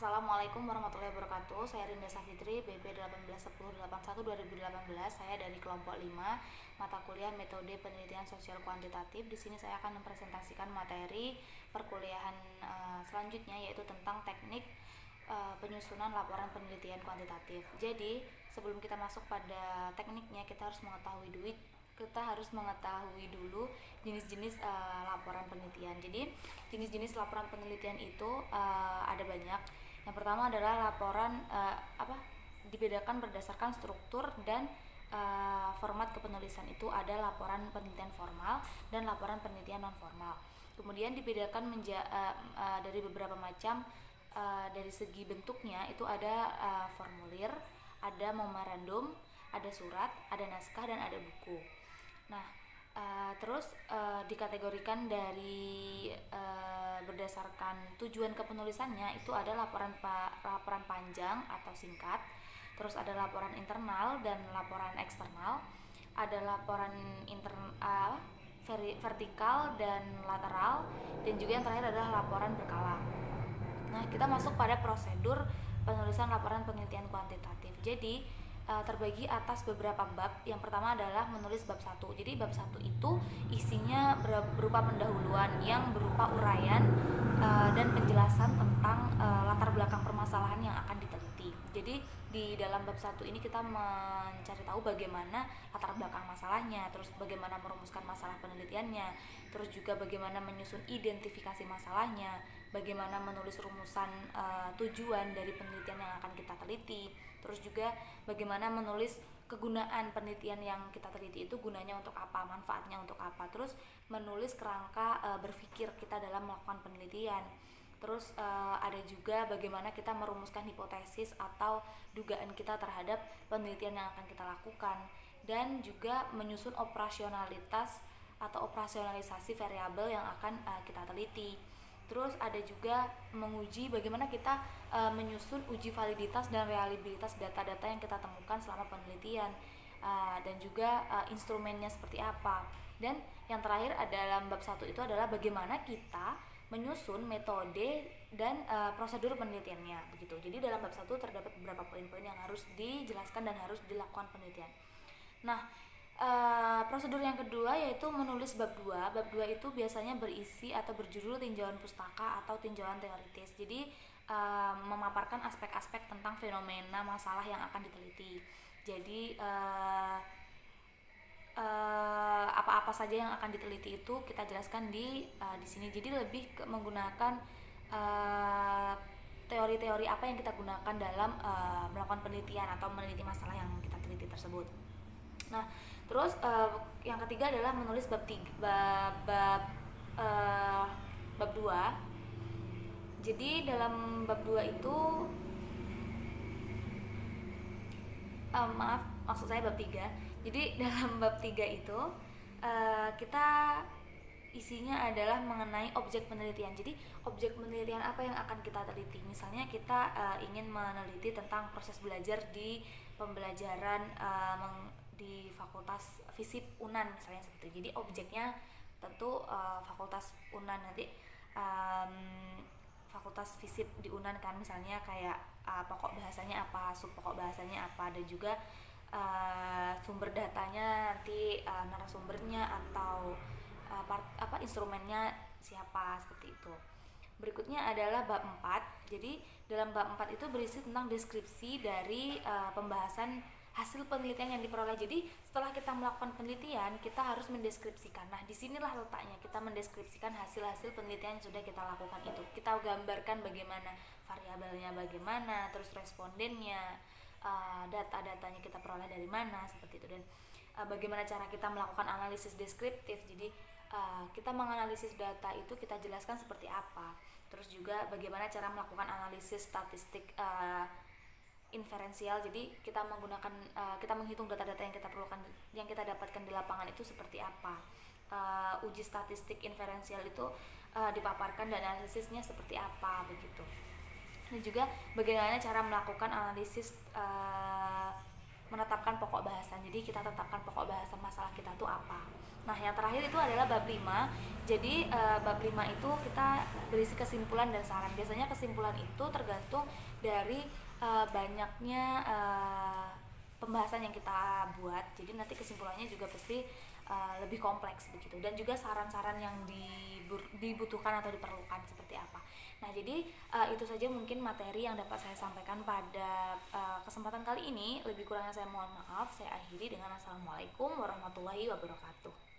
Assalamualaikum warahmatullahi wabarakatuh. Saya Rinda Safitri, BP 181081 2018. Saya dari kelompok 5, mata kuliah Metode Penelitian Sosial Kuantitatif. Di sini saya akan mempresentasikan materi perkuliahan selanjutnya, yaitu tentang teknik penyusunan laporan penelitian kuantitatif. Jadi, sebelum kita masuk pada tekniknya, kita harus mengetahui dulu jenis-jenis laporan penelitian. Jadi, jenis-jenis laporan penelitian itu ada banyak. Yang pertama adalah laporan dibedakan berdasarkan struktur dan format kepenulisan. Itu ada laporan penelitian formal dan laporan penelitian non formal. Kemudian dibedakan dari beberapa macam. Dari segi bentuknya itu ada formulir, ada memorandum, ada surat, ada naskah, dan ada buku. Nah, terus dikategorikan dari berdasarkan tujuan kepenulisannya, itu ada laporan panjang atau singkat, terus ada laporan internal dan laporan eksternal, ada laporan vertikal dan lateral, dan juga yang terakhir adalah laporan berkala. Nah, kita masuk pada prosedur penulisan laporan penelitian kuantitatif. Jadi, terbagi atas beberapa bab. Yang pertama adalah menulis bab 1. Jadi, bab 1 itu isinya berupa pendahuluan yang berupa uraian dan penjelasan tentang latar belakang permasalahan yang akan diteliti. Jadi, di dalam bab 1 ini kita mencari tahu bagaimana latar belakang masalahnya, terus bagaimana merumuskan masalah penelitiannya, terus juga bagaimana menyusun identifikasi masalahnya, bagaimana menulis rumusan tujuan dari penelitian yang akan kita teliti, terus juga bagaimana menulis kegunaan penelitian yang kita teliti itu gunanya untuk apa, manfaatnya untuk apa, terus menulis kerangka berpikir kita dalam melakukan penelitian. Terus ada juga bagaimana kita merumuskan hipotesis atau dugaan kita terhadap penelitian yang akan kita lakukan, dan juga menyusun operasionalitas atau operasionalisasi variabel yang akan kita teliti. Terus ada juga menguji bagaimana kita menyusun uji validitas dan reliabilitas data-data yang kita temukan selama penelitian, dan juga instrumennya seperti apa. Dan yang terakhir dalam bab 1 itu adalah bagaimana kita menyusun metode dan prosedur penelitiannya begitu. Jadi dalam bab 1 terdapat beberapa poin-poin yang harus dijelaskan dan harus dilakukan penelitian. Nah, prosedur yang kedua yaitu menulis bab 2. Bab 2 itu biasanya berisi atau berjudul tinjauan pustaka atau tinjauan teoritis. Jadi memaparkan aspek-aspek tentang fenomena masalah yang akan diteliti. Jadi apa-apa saja yang akan diteliti itu kita jelaskan di sini. Jadi lebih menggunakan teori-teori apa yang kita gunakan dalam melakukan penelitian atau meneliti masalah yang kita teliti tersebut. Nah, terus yang ketiga adalah menulis bab 2. Jadi dalam bab 2 itu maksud saya bab 3. Jadi dalam bab 3 itu kita isinya adalah mengenai objek penelitian. Jadi objek penelitian apa yang akan kita teliti? Misalnya kita ingin meneliti tentang proses belajar di pembelajaran di Fakultas Fisip UNAN misalnya seperti itu. Jadi objeknya tentu Fakultas UNAN nanti, Fakultas Fisip di UNAN kan, misalnya kayak pokok bahasanya apa, sub pokok bahasanya apa, dan juga sumber datanya nanti narasumbernya atau instrumennya siapa, seperti itu. Berikutnya adalah bab 4. Jadi dalam bab 4 itu berisi tentang deskripsi dari pembahasan hasil penelitian yang diperoleh. Jadi setelah kita melakukan penelitian, kita harus mendeskripsikan. Nah, disinilah letaknya kita mendeskripsikan hasil-hasil penelitian yang sudah kita lakukan itu. Kita gambarkan bagaimana variabelnya, bagaimana, terus respondennya, data-datanya kita peroleh dari mana, seperti itu. Dan bagaimana cara kita melakukan analisis deskriptif. Jadi kita menganalisis data itu kita jelaskan seperti apa. Terus juga bagaimana cara melakukan analisis statistik inferensial. Jadi kita menggunakan kita menghitung data-data yang kita perlukan, yang kita dapatkan di lapangan itu seperti apa. Uji statistik inferensial itu dipaparkan dan analisisnya seperti apa, begitu. Dan juga bagaimana cara melakukan analisis menetapkan pokok bahasan. Jadi kita tetapkan pokok bahasan masalah kita itu apa. Nah, yang terakhir itu adalah bab 5. Jadi bab 5 itu kita berisi kesimpulan dan saran. Biasanya kesimpulan itu tergantung dari banyaknya pembahasan yang kita buat. Jadi nanti kesimpulannya juga pasti lebih kompleks begitu. Dan juga saran-saran yang dibutuhkan atau diperlukan seperti apa. Nah, jadi itu saja mungkin materi yang dapat saya sampaikan pada kesempatan kali ini. Lebih kurangnya saya mohon maaf. Saya akhiri dengan assalamualaikum warahmatullahi wabarakatuh.